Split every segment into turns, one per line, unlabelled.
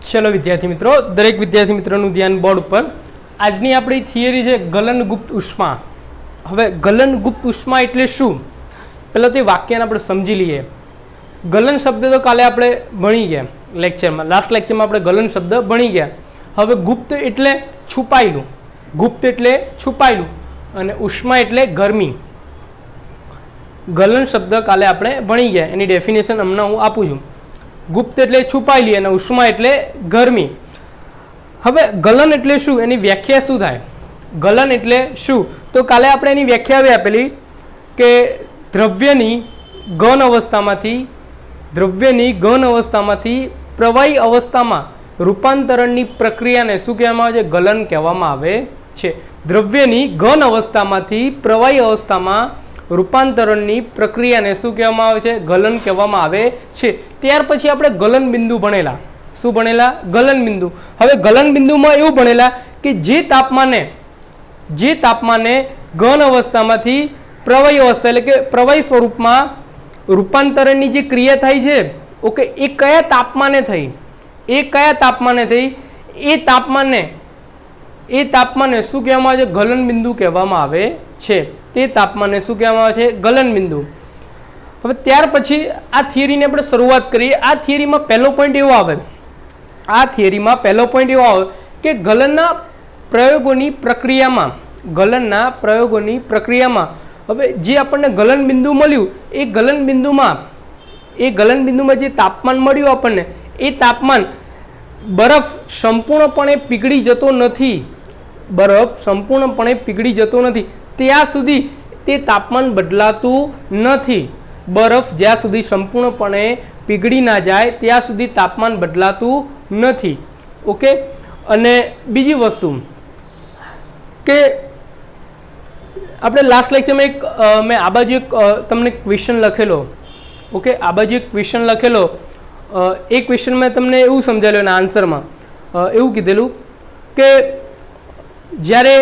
चलो विद्यार्थी मित्रों, दरेक विद्यार्थी मित्रों ध्यान बोर्ड पर। આજની આપણી થિયરી છે ગલનગુપ્ત ઉષ્મા। હવે ગલનગુપ્ત ઉષ્મા એટલે શું, પહેલા તે વાક્યને આપણે સમજી લઈએ। ગલન શબ્દ તો કાલે આપણે ભણી ગયા લેક્ચરમાં, લાસ્ટ લેક્ચરમાં આપણે ગલન શબ્દ ભણી ગયા। હવે ગુપ્ત એટલે છુપાયેલું, ગુપ્ત એટલે છુપાયેલું અને ઉષ્મા એટલે ગરમી। ગલન શબ્દ કાલે આપણે ભણી ગયા, એની ડેફિનેશન હમણાં હું આપું છું। ગુપ્ત એટલે છુપાયેલી અને ઉષ્મા એટલે ગરમી। હવે ગલન એટલે શું, એની વ્યાખ્યા શું થાય? ગલન એટલે શું, તો કાલે આપણે એની વ્યાખ્યા આપેલી કે દ્રવ્યની ઘન અવસ્થામાંથી પ્રવાહી અવસ્થામાં રૂપાંતરણની પ્રક્રિયાને શું કહેવામાં આવે છે? ગલન કહેવામાં આવે છે। દ્રવ્યની ઘન અવસ્થામાંથી પ્રવાહી અવસ્થામાં રૂપાંતરણની પ્રક્રિયાને શું કહેવામાં આવે છે? ગલન કહેવામાં આવે છે। ત્યાર પછી આપણે ગલન બિંદુ ભણેલા। શું ભણેલા? ગલન બિંદુ। હવે ગલન બિંદુમાં એવું ભણેલા કે જે તાપમાને ઘન અવસ્થામાંથી પ્રવાહી અવસ્થા એટલે કે પ્રવાહી સ્વરૂપમાં રૂપાંતરણની જે ક્રિયા થાય છે, ઓકે, એ કયા તાપમાને થઈ, એ તાપમાને શું કહેવામાં આવે છે? ગલન બિંદુ કહેવામાં આવે છે। તે તાપમાને શું કહેવામાં આવે છે? ગલન બિંદુ। હવે ત્યાર પછી આ થિયરીને આપણે શરૂઆત કરીએ। આ થિયરીમાં પહેલો પોઈન્ટ એવો આવે કે ગલનના પ્રયોગોની પ્રક્રિયામાં હવે જે આપણને ગલન બિંદુ મળ્યું, એ ગલન બિંદુમાં જે તાપમાન મળ્યું આપણને, એ તાપમાન બરફ સંપૂર્ણપણે પીગળી જતો નથી, ત્યાં સુધી તે તાપમાન બદલાતું નથી। બરફ જ્યાં સુધી સંપૂર્ણપણે પીગળી ના જાય ત્યાં સુધી તાપમાન બદલાતું નથી, ઓકે। અને બીજી વસ્તુ કે આપણે લાસ્ટ લેક્ચરમાં મેં આ બાજુ એક તમને ક્વેશ્ચન લખેલો, ઓકે, આ બાજુ એક ક્વેશ્ચન લખેલો। એ ક્વેશ્ચન મેં તમને એવું સમજાવેલું, એના આન્સરમાં એવું કીધેલું કે જ્યારે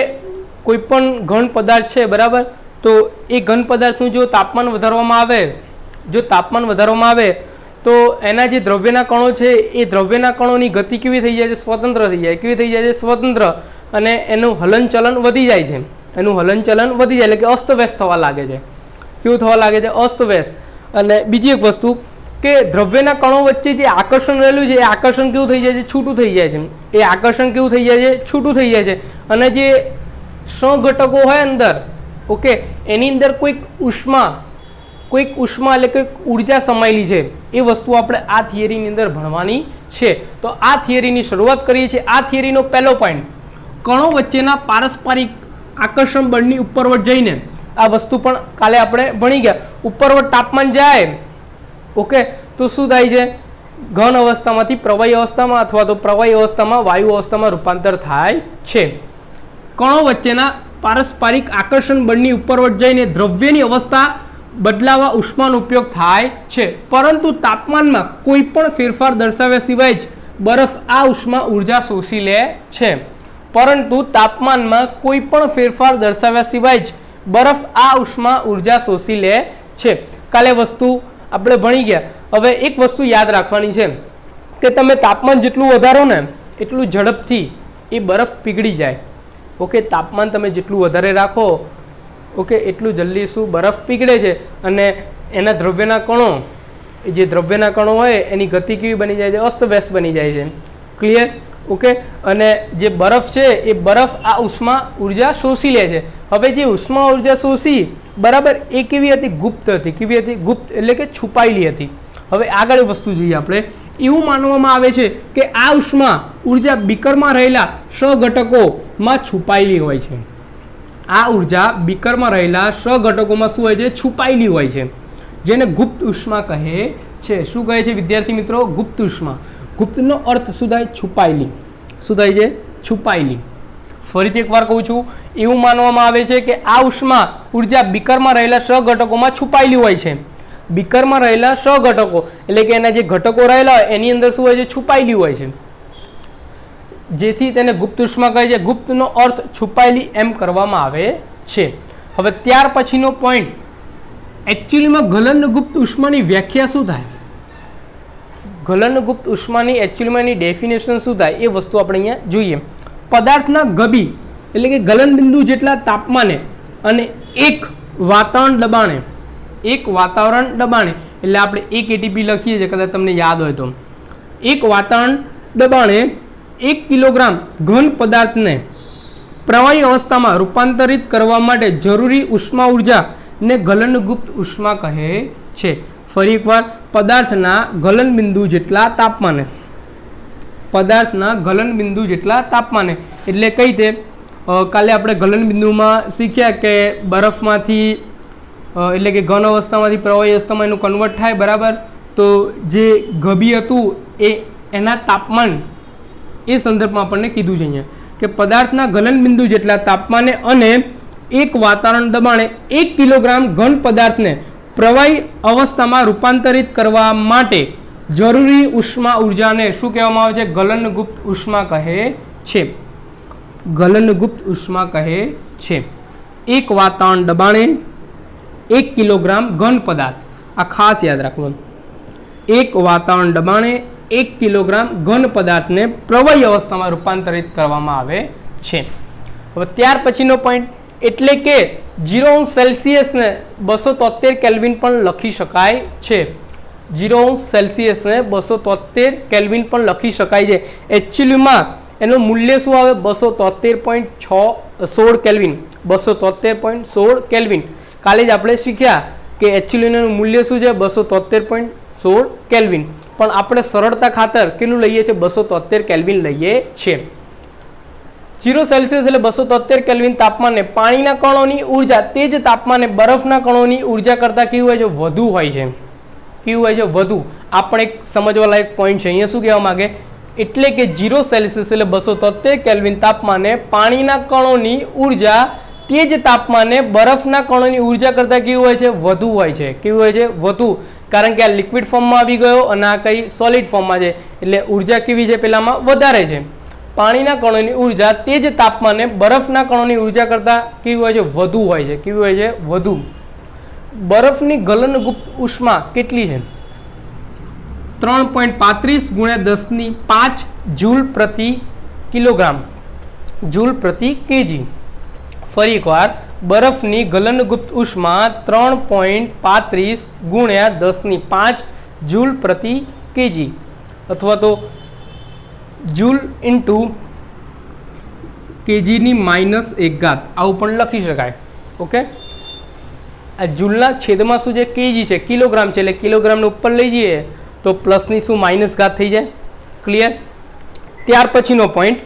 કોઈ પણ ઘન પદાર્થ છે, બરાબર, તો એ ઘન પદાર્થનું જો તાપમાન વધારવામાં આવે તો એના જે દ્રવ્યના કણો છે, એ દ્રવ્યના કણોની ગતિ કેવી થઈ જાય છે? સ્વતંત્ર થઈ જાય। કેવી થઈ જાય છે? સ્વતંત્ર। અને એનું હલનચલન વધી જાય છે, એટલે કે અસ્તવ્યસ્ત થવા લાગે છે। કેવું થવા લાગે છે? અસ્તવ્યસ્ત। અને બીજી એક વસ્તુ કે દ્રવ્યના કણો વચ્ચે જે આકર્ષણ રહેલું છે, એ આકર્ષણ કેવું થઈ જાય છે? છૂટું થઈ જાય છે। અને જે સહઘટકો હોય અંદર, ઓકે, એની અંદર કોઈક ઉષ્મા એટલે કે ઉર્જા સમાયેલી છે, એ વસ્તુ આપણે આ થિયરીની અંદર ભણવાની છે। તો આ થિયરીની શરૂઆત કરીએ છીએ। આ થિયરીનો પહેલો પોઈન્ટ, કણો વચ્ચેના પારસ્પરિક આકર્ષણ બળની ઉપરવટ જઈને, આ વસ્તુ પણ કાલે આપણે ભણી ગયા। ઉપરવટ તાપમાન જાય, ઓકે, તો શું થાય છે? ઘન અવસ્થામાંથી પ્રવાહી અવસ્થામાં અથવા તો પ્રવાહી અવસ્થામાં વાયુ અવસ્થામાં રૂપાંતર થાય છે। કણો વચ્ચેના પારસ્પરિક આકર્ષણ બળની ઉપરવટ જઈને દ્રવ્યની અવસ્થા બદલાવા ઉષ્માનો ઉપયોગ થાય છે, પરંતુ તાપમાનમાં કોઈ પણ ફેરફાર દર્શાવ્યા સિવાય જ બરફ આ ઉષ્મા ઉર્જા શોષી લે છે। કાલે વસ્તુ આપણે ભણી ગયા। હવે એક વસ્તુ યાદ રાખવાની છે કે તમે તાપમાન જેટલું વધારો ને, એટલું ઝડપથી એ બરફ પીગળી જાય, ઓકે। તાપમાન તમે જેટલું વધારે રાખો, ઓકે, એટલું જલ્દી શું બરફ પીગળે છે। અને એના દ્રવ્યના કણો હોય એની ગતિ કેવી બની જાય છે? અસ્તવ્યસ્ત બની જાય છે। ક્લિયર? ઓકે। અને જે બરફ છે, એ બરફ આ ઉષ્મા ઉર્જા શોષી લે છે। હવે જે ઉષ્મા ઉર્જા શોષી, બરાબર, એ કેવી હતી? ગુપ્ત હતી। કેવી હતી? ગુપ્ત એટલે કે છુપાયેલી હતી। હવે આગળ વસ્તુ જોઈએ આપણે। એવું માનવામાં આવે છે કે આ ઉષ્મા ઉર્જા બીકરમાં રહેલા સહઘટકોમાં છુપાયેલી હોય છે। આ ઉર્જા બીકરમાં રહેલા સહઘટકોમાં શું હોય છે? છુપાયેલી હોય છે, જેને ગુપ્ત ઉષ્મા કહે છે। શું કહે છે વિદ્યાર્થી મિત્રો? ગુપ્ત ઉષ્મા। ગુપ્તનો અર્થ શું થાય? છુપાયેલી। શું થાય છે? છુપાયેલી। ફરીથી એકવાર કહું છું, એવું માનવામાં આવે છે કે આ ઉષ્મા ઉર્જા બીકરમાં રહેલા સહઘટકોમાં છુપાયેલી હોય છે। બીકરમાં રહેલા સહઘટકો એટલે કે એના જે ઘટકો રહેલા હોય એની અંદર શું હોય છે? છુપાયેલી હોય છે, જેથી તેને ગુપ્ત ઉષ્મા કહે છે। ગુપ્તનો અર્થ છુપાયેલી એમ કરવામાં આવે છે। હવે ત્યાર પછીનો પોઈન્ટ, એકચ્યુઅલીમાં ગલનગુપ્ત ઉષ્માની વ્યાખ્યા શું થાય? ગલનગુપ્ત ઉષ્માની એકચ્યુઅલીમાં એની ડેફિનેશન શું થાય એ વસ્તુ આપણે અહીંયા જોઈએ. પદાર્થના ગભી એટલે કે ગલનબિંદુ જેટલા તાપમાને અને એક વાતાવરણ દબાણે એટલે આપણે 1 એટીપી લખીએ છીએ, કદાચ તમને યાદ હોય તો. એક વાતાવરણ દબાણે 1 કિલોગ્રામ ઘન પદાર્થને પ્રવાહી અવસ્થામાં રૂપાંતરિત કરવા માટે જરૂરી ઉષ્મા ઉર્જાને ગલનગુપ્ત ઉષ્મા કહે છે. ફરી એકવાર, પદાર્થના ગલનબિંદુ જેટલા તાપમાને એટલે કઈ રીતે કાલે આપણે ગલનબિંદુમાં શીખ્યા કે બરફમાંથી એટલે કે ઘન અવસ્થામાંથી પ્રવાહી અવસ્થામાં એનું કન્વર્ટ થાય, બરાબર. તો જે ગભી હતું એના તાપમાન એ સંદર્ભમાં આપણને કીધું છે અહીંયા કે પદાર્થના ગલનબિંદુ જેટલા તાપમાને અને એક વાતાવરણ દબાણે 1 કિલોગ્રામ ઘન પદાર્થને પ્રવાહી અવસ્થામાં રૂપાંતરિત કરવા માટે જરૂરી ઉષ્મા ઉર્જાને શું કહેવામાં આવે છે? ગલનગુપ્ત ઉષ્મા કહે છે. એક વાતાવરણ દબાણે 1 કિલોગ્રામ ઘન પદાર્થ, આ ખાસ યાદ રાખવાનું. એક વાતાવરણ દબાણે 1 કિલોગ્રામ ઘન પદાર્થને પ્રવાહી અવસ્થામાં રૂપાંતરિત કરવામાં આવે છે. હવે ત્યાર પછીનો પોઈન્ટ એટલે કે 0 સેલ્સિયસને 273 કેલ્વિન પણ લખી શકાય છે. 0 સેલ્સિયસને 273 કેલ્વિન પણ લખી શકાય છે. એકચ્યુઅલીમાં એનું મૂલ્ય શું આવે? 273.16 કેલ્વિન. 273.16 કેલ્વિન. કાલે જ આપણે શીખ્યા કે એકચ્યુઅલીનું મૂલ્ય શું છે? 273.16 કેલ્વિન. પણ આપણે સરળતા ખાતર કેટલું લઈએ છીએ? 273 કેલ્વિન લઈએ છીએ. 0 સેલ્સિયસ એટલે 273 કેલ્વિન તાપમાને પાણીના કણોની ઉર્જા તે જ તાપમાને બરફના કણોની ઉર્જા કરતાં કેવું હોય છે? વધુ હોય છે. કેવું હોય છે? વધુ. આ પણ એક સમજવા લાયક પોઈન્ટ છે. અહીંયા શું કહેવા માંગે? એટલે કે 0 સેલ્સિયસ એટલે 273 કેલ્વિન તાપમાને પાણીના કણોની ઉર્જા તે જ તાપમાને બરફના કણોની ઉર્જા કરતાં કેવું હોય છે? વધુ હોય છે. કેવું હોય છે? વધુ. કારણ કે આ લિક્વિડ ફોર્મમાં આવી ગયો અને આ કઈ સોલિડ ફોર્મમાં છે, એટલે ઉર્જા કેવી છે? પેલામાં વધારે છે. પાણીના કણોની ઉર્જા તે જ તાપમાને બરફના કણોની ઉર્જા કરતાં કેવી હોય છે? વધુ હોય છે. કેવી હોય છે? વધુ. બરફની ગલનગુપ્ત ઉષ્મા કેટલી છે? 3.35 × 10⁵ જૂલ પ્રતિ કિલોગ્રામ, જૂલ પ્રતિ કેજી. ફરી એકવાર, બરફની ગલનગુપ્ત ઉષ્મા 3.35 × 10⁵ જૂલ પ્રતિ કેજી અથવા તો જૂલ ઇન્ટુ કેજીની -1 આવું પણ લખી શકાય. ઓકે, આ જૂલના છેદમાં શું છે? કેજી છે, કિલોગ્રામ છે, એટલે કિલોગ્રામને ઉપર લઈ જઈએ તો પ્લસની શું? -ઘાત થઈ જાય. ક્લિયર? ત્યાર પછીનો પોઈન્ટ,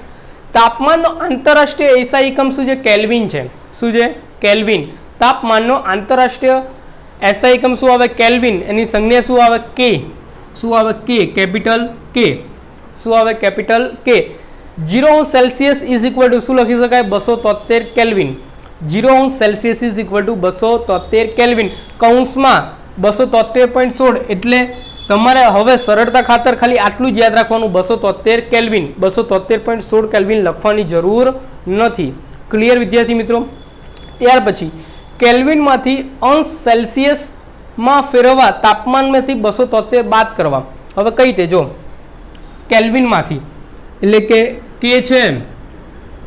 તાપમાનનો આંતરરાષ્ટ્રીય એસઆઈ એકમ શું છે? કેલ્વિન છે. શું છે? કેલ્વિન. તાપમાનનો આંતરરાષ્ટ્રીય એસઆઈ એકમ શું આવે? કેલ્વિન. એની સંજ્ઞા શું આવે? કે. શું આવે? કે. કેપિટલ કે. શું આવે? કેપિટલ કે. 0 સેલ્સિયસ ઇઝ ઇક્વલ ટુ શું લખી શકાય? 273 kelvin. 0 Celsius is equal to 273 kelvin. કૌંસમાં 273.16 એટલે તમારે હવે સરળતા ખાતર ખાલી આટલું જ યાદ રાખવાનું, 273 કેલ્વિન. 273.16 કેલ્વિન લખવાની જરૂર નથી. ક્લિયર વિદ્યાર્થી મિત્રો? ત્યાર પછી કેલ્વિનમાંથી અંશ સેલ્સિયસમાં ફેરવવા તાપમાનમાંથી 273 બાદ કરવા. હવે કઈ રીતે? જો કેલ્વિનમાંથી એટલે કે કે છે,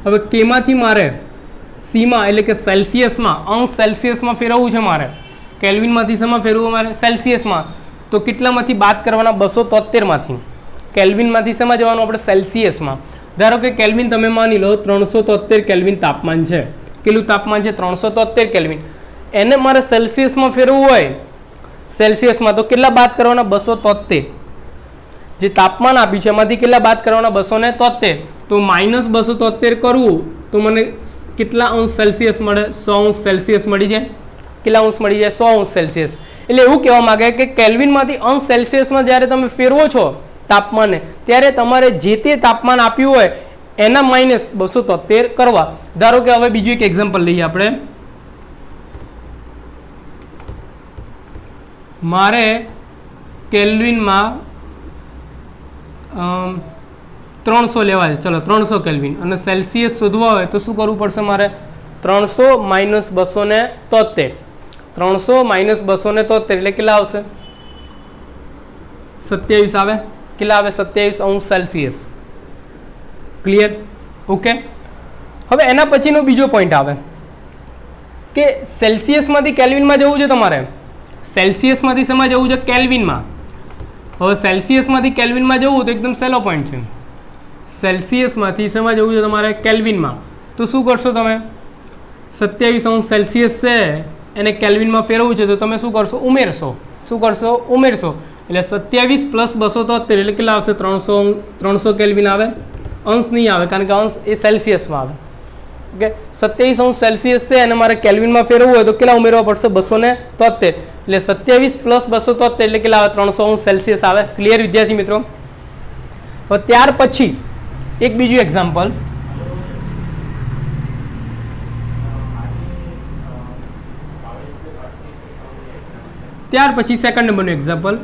હવે કેમાંથી મારે સીમાં એટલે કે સેલ્સિયસમાં, અંશ સેલ્સિયસમાં ફેરવવું છે મારે. કેલ્વિનમાંથી શેમાં ફેરવવું મારે? સેલ્સિયસમાં. તો કેટલામાંથી બાદ કરવાના? 273માંથી. કેલ્વિનમાંથી શેમાં જવાનું આપણે? સેલ્સિયસમાં. ધારો કે કેલ્વિન તમે માની લો 373 કેલ્વિન તાપમાન છે. કેટલું તાપમાન છે? 373 કેલ્વિન. એને મારે સેલ્સિયસમાં ફેરવવું હોય સેલ્સિયસમાં, તો કેટલા બાદ કરવાના? 273. જે તાપમાન આપ્યું છે એમાંથી કેટલા બાદ કરવાના? 273. તો -273 કરવું તો મને કેટલા અંશ સેલ્સિયસ મળે? 100 અંશ સેલ્સિયસ મળી જાય. કેટલા અંશ મળી જાય? 100 અંશ સેલ્સિયસ. એટલે એવું કહેવા માંગે કે કેલ્વિનમાંથી અંશ સેલ્સિયસમાં જ્યારે તમે ફેરવો છો તાપમાનને, ત્યારે તમારે જે તે તાપમાન આપ્યું હોય એના -273 કરવા. ધારો કે હવે બીજું એક એક્ઝામ્પલ લઈએ આપણે. મારે કેલ્વિનમાં 300 લેવા છે. ચલો 300 કેલ્વિન અને સેલ્સિયસ શોધવા હોય તો શું કરવું પડશે મારે? 300 - 273. 300 - 273 એટલે કેટલા આવશે? 27 આવે. કેટલા આવે 27°C. ક્લિયર? ઓકે. હવે એના પછીનો બીજો પોઈન્ટ આવે કે સેલ્સિયસમાંથી કેલ્વિનમાં જવું છે તમારે. સેલ્સિયસમાંથી શેમાં જવું છે? કેલ્વિનમાં. હવે સેલ્સિયસમાંથી કેલ્વિનમાં જવું તો એકદમ સહેલો પોઈન્ટ છે. સેલ્સિયસમાંથી શેમાં જવું છે તમારે? કેલ્વિનમાં. તો શું કરશો તમે? 27°C છે એને કેલ્વિનમાં ફેરવવું છે તો તમે શું કરશો? ઉમેરશો. શું કરશો? ઉમેરશો. એટલે 27 + 273 એટલે કેટલા આવશે? 300 કેલ્વિન આવે. અંશ નહીં આવે કારણ કે અંશ એ સેલ્સિયસમાં આવે. ઓકે, 27°C છે અને મારે કેલ્વિનમાં ફેરવવું હોય તો કેટલા ઉમેરવા પડશે? 273. એટલે 27 + 273 એટલે કેટલા આવે? 300°C આવે. ક્લિયર વિદ્યાર્થી મિત્રો? હવે ત્યાર પછી એક બીજું એક્ઝામ્પલ. ત્યાર પછી સેકન્ડ નંબરનું એક્ઝામ્પલ.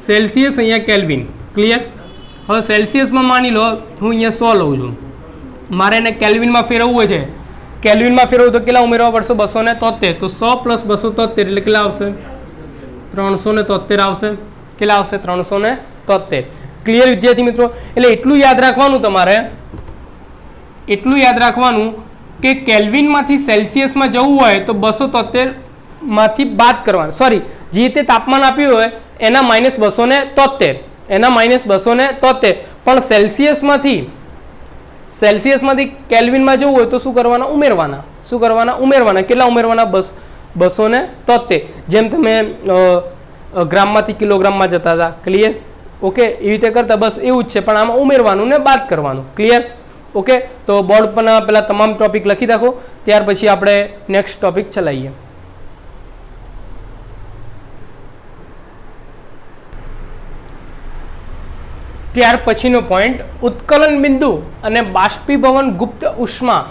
સેલ્સિયસ અહીંયા કેલ્વિન. ક્લિયર? હવે સેલ્સિયસમાં માની લો હું અહીંયા 100 લઉં છું, મારે એને કેલ્વિનમાં ફેરવવું છે. કેલ્વિનમાં ફેરવવું તો કેટલા ઉમેરવા પડશે? 273. તો 100 + 273 એટલે કેટલા આવશે? 373 આવશે. કેટલા આવશે? 373. ક્લિયર વિદ્યાર્થી મિત્રો? એટલે એટલું યાદ રાખવાનું તમારે, એટલું યાદ રાખવાનું કે કેલ્વિનમાંથી સેલ્સિયસમાં જવું હોય તો 273 માંથી બાદ કરવાનું. સોરી, જે તે તાપમાન આપ્યું હોય એના -273, એના -273. પણ સેલ્સિયસમાંથી કેલ્વિનમાં જવું હોય તો શું કરવાના? ઉમેરવાના. શું કરવાના? ઉમેરવાના. કેટલા ઉમેરવાના? 273. જેમ તમે ગ્રામમાંથી કિલોગ્રામમાં જતા હતા. ક્લિયર? ઓકે, એવી રીતે કરતા બસ એવું જ છે, પણ આમાં ઉમેરવાનું ને બાદ કરવાનું. ક્લિયર? ઓકે, તો બોર્ડ પર પેલા તમામ ટોપિક લખી રાખો, ત્યાર પછી આપણે નેક્સ્ટ ટોપિક ચલાવીએ. ત્યાર પછીનો પોઈન્ટ ઉત્કલન બિંદુ અને બાષ્પીભવન ગુપ્ત ઉષ્મા.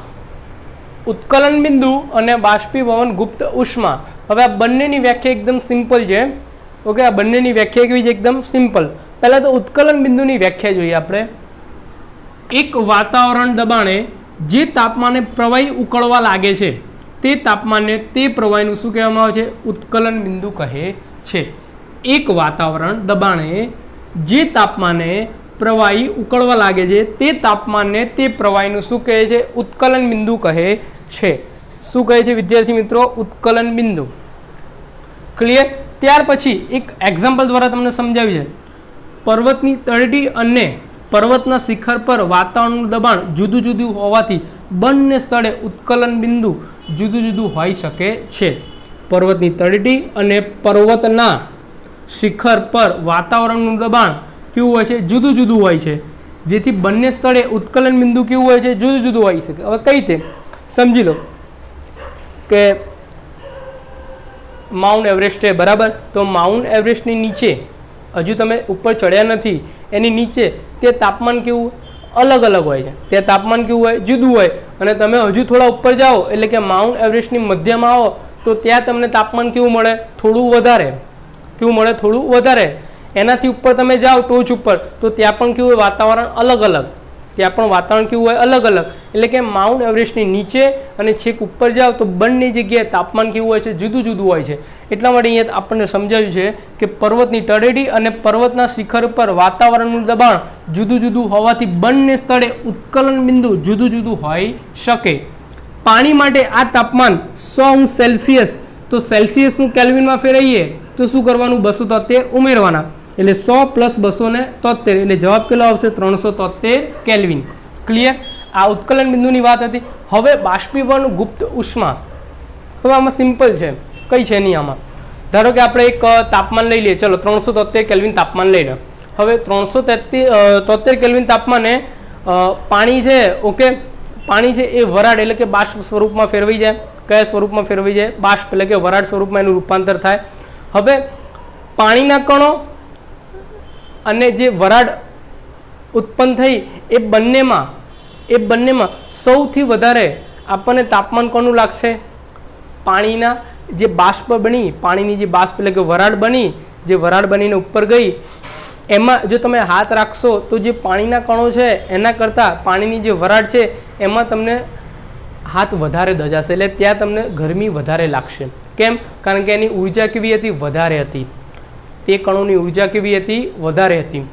ઉત્કલન બિંદુ અને બાષ્પીભવન ગુપ્ત ઉષ્મા. હવે આ બંનેની વ્યાખ્યા એકદમ સિમ્પલ છે. ઓકે, આ બંનેની વ્યાખ્યા કેવી છે? એકદમ સિમ્પલ. પહેલા તો ઉત્કલન બિંદુની વ્યાખ્યા જોઈએ આપણે. એક વાતાવરણ દબાણે જે તાપમાને પ્રવાહી ઉકળવા લાગે છે તે તાપમાનને તે પ્રવાહીનું શું કહેવામાં આવે છે? ઉત્કલન બિંદુ કહે છે. એક વાતાવરણ દબાણે જે તાપમાને પ્રવાહી ઉકળવા લાગે છે તે તાપમાનને તે પ્રવાહીનું શું કહે છે? ઉત્કલન બિંદુ કહે છે. શું કહે છે વિદ્યાર્થી મિત્રો? ઉત્કલન બિંદુ. ક્લિયર? ત્યાર પછી એક એક્ઝામ્પલ દ્વારા તમને સમજાવી છે. પર્વતની તળેટી અને પર્વતના શિખર પર વાતાવરણનું દબાણ જુદું જુદું હોવાથી બંને સ્થળે ઉત્કલન બિંદુ જુદું જુદું હોઈ શકે છે. પર્વતની તળેટી અને પર્વતના શિખર પર વાતાવરણનું દબાણ કેવું હોય છે? જુદું જુદું હોય છે, જેથી બંને સ્થળે ઉત્કલન બિંદુ કેવું હોય છે? જુદું જુદું હોઈ શકે. હવે કઈ રીતે સમજી લો કે માઉન્ટ એવરેસ્ટ છે, બરાબર? તો માઉન્ટ એવરેસ્ટની નીચે હજુ તમે ઉપર ચડ્યા નથી, એની નીચે તે તાપમાન કેવું? અલગ અલગ હોય છે. તે તાપમાન કેવું હોય? જુદું હોય. અને તમે હજુ થોડા ઉપર જાઓ એટલે કે માઉન્ટ એવરેસ્ટની મધ્યમાં આવો તો ત્યાં તમને તાપમાન કેવું મળે? થોડું વધારે. કેવું મળે? થોડું વધારે. એનાથી ઉપર તમે જાઓ ટોચ ઉપર તો ત્યાં પણ કેવું હોય? વાતાવરણ અલગ અલગ. ત્યાં પણ વાતાવરણ કેવું હોય? અલગ અલગ. એટલે કે માઉન્ટ એવરેસ્ટની નીચે અને છેક ઉપર જાઓ તો બંને જગ્યાએ તાપમાન કેવું હોય છે? જુદું જુદું હોય છે. એટલા માટે અહીંયા આપણને સમજાવ્યું છે કે પર્વતની તળેટી અને પર્વતના શિખર પર વાતાવરણનું દબાણ જુદું જુદું હોવાથી બંને સ્થળે ઉત્કલન બિંદુ જુદું જુદું હોઈ શકે. પાણી માટે આ તાપમાન 100°C. તો સેલ્સિયસનું કેલ્વિનમાં ફેરવીએ તો શું કરવાનું? 273 ઉમેરવાના. એટલે 100 + 273 એટલે જવાબ કેટલો આવશે? 373 કેલ્વિન. ક્લિયર? આ ઉત્કલન બિંદુની વાત હતી. હવે બાષ્પીભવન ગુપ્ત ઉષ્મા. હવે આમાં સિમ્પલ છે, કઈ છે નહીં આમાં. ધારો કે આપણે એક તાપમાન લઈ લઈએ. ચલો 373 કેલ્વિન તાપમાન લઈ લો. હવે 373 કેલ્વિન તાપમાને પાણી છે. ઓકે, પાણી છે એ વરાળ એટલે કે બાષ્પ સ્વરૂપમાં ફેરવાઈ જાય. કયા સ્વરૂપમાં ફેરવાઈ જાય? બાષ્પ એટલે કે વરાળ સ્વરૂપમાં એનું રૂપાંતર થાય. હવે પાણીના કણો અને જે વરાળ ઉત્પન્ન થઈ એ બંનેમાં સૌથી વધારે આપણને તાપમાન કોનું લાગશે? પાણીના જે બાષ્પ બની, પાણીની જે બાષ્પ એટલે કે વરાળ બની, જે વરાળ બનીને ઉપર ગઈ, એમાં જો તમે હાથ રાખશો તો જે પાણીના કણો છે એના કરતાં પાણીની જે વરાળ છે એમાં તમને હાથ વધારે દજાશે. એટલે ત્યાં તમને ગરમી વધારે લાગશે. કેમ? કારણ કે એની ઉર્જા કેવી હતી? વધારે હતી. તે કણોની ઉર્જા કેવી હતી? વધારે હતી.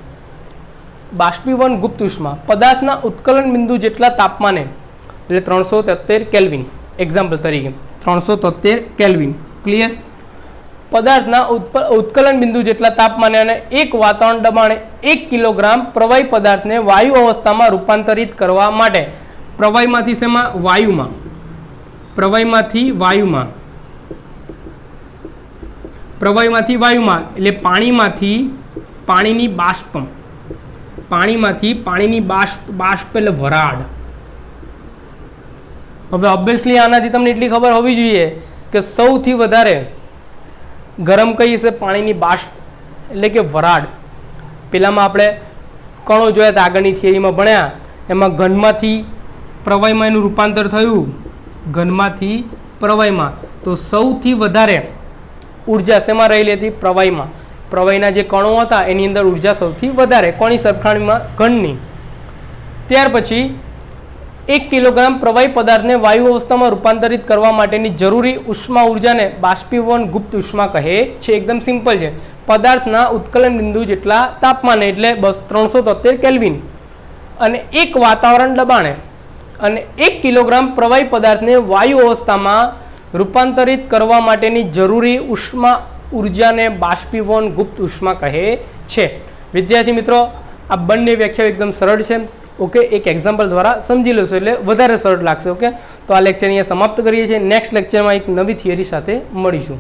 બાષ્પીભવન ગુપ્ત ઉષ્મા પદાર્થના ઉત્કલન બિંદુ જેટલા તાપમાને એટલે 373 કેલ્વિન, એક્ઝામ્પલ તરીકે 373 કેલ્વિન. ક્લિયર? પદાર્થના ઉત્કલન બિંદુ જેટલા તાપમાને અને એક વાતાવરણ દબાણે 1 કિલોગ્રામ પ્રવાહી પદાર્થને વાયુ અવસ્થામાં રૂપાંતરિત કરવા માટે પ્રવાહીમાંથી શેમાં? વાયુમાં. પ્રવાહીમાંથી વાયુમાં. પ્રવાહીમાંથી વાયુમાં એટલે પાણીની બાષ્પ. પાણીની બાષ્પ એટલે વરાળ. હવે ઓબ્વિયસલી આનાથી તમને એટલી ખબર હોવી જોઈએ કે સૌથી વધારે ગરમ કઈ છે? પાણીની બાષ્પ એટલે કે વરાળ. પેલામાં આપણે કણો જોયા હતા, આગળની થિયરીમાં ભણ્યા, એમાં ઘનમાંથી પ્રવાહીમાં એનું રૂપાંતર થયું, ઘનમાંથી પ્રવાહીમાં. તો સૌથી વધારે ઉર્જા શેમાં રહેલી હતી? પ્રવાહીમાં. પ્રવાહીના જે કણો હતા એની અંદર ઉર્જા સૌથી વધારે, કોની સરખામણીમાં? ઘનની. ત્યાર પછી 1 કિલોગ્રામ પ્રવાહી પદાર્થને વાયુ અવસ્થામાં રૂપાંતરિત કરવા માટેની જરૂરી ઉષ્મા ઉર્જાને બાષ્પીભવન ગુપ્ત ઉષ્મા કહે છે. એકદમ સિમ્પલ છે. પદાર્થના ઉત્કલન બિંદુ જેટલા તાપમાને એટલે 373 કેલ્વિન અને એક વાતાવરણ દબાણે અને 1 કિલોગ્રામ પ્રવાહી પદાર્થને વાયુ અવસ્થામાં રૂપાંતરિત કરવા માટેની જરૂરી ઉષ્મા ઉર્જાને બાષ્પીભવન ગુપ્ત ઉષ્મા કહે છે. વિદ્યાર્થી મિત્રો, આ બંને વ્યાખ્યાઓ એકદમ સરળ છે. ઓકે, એક એક્ઝામ્પલ દ્વારા સમજી લેશો એટલે વધારે સરળ લાગશે. ઓકે, તો આ લેક્ચર અહીંયા સમાપ્ત કરીએ છીએ. નેક્સ્ટ લેક્ચરમાં એક નવી થિયરી સાથે મળીશું.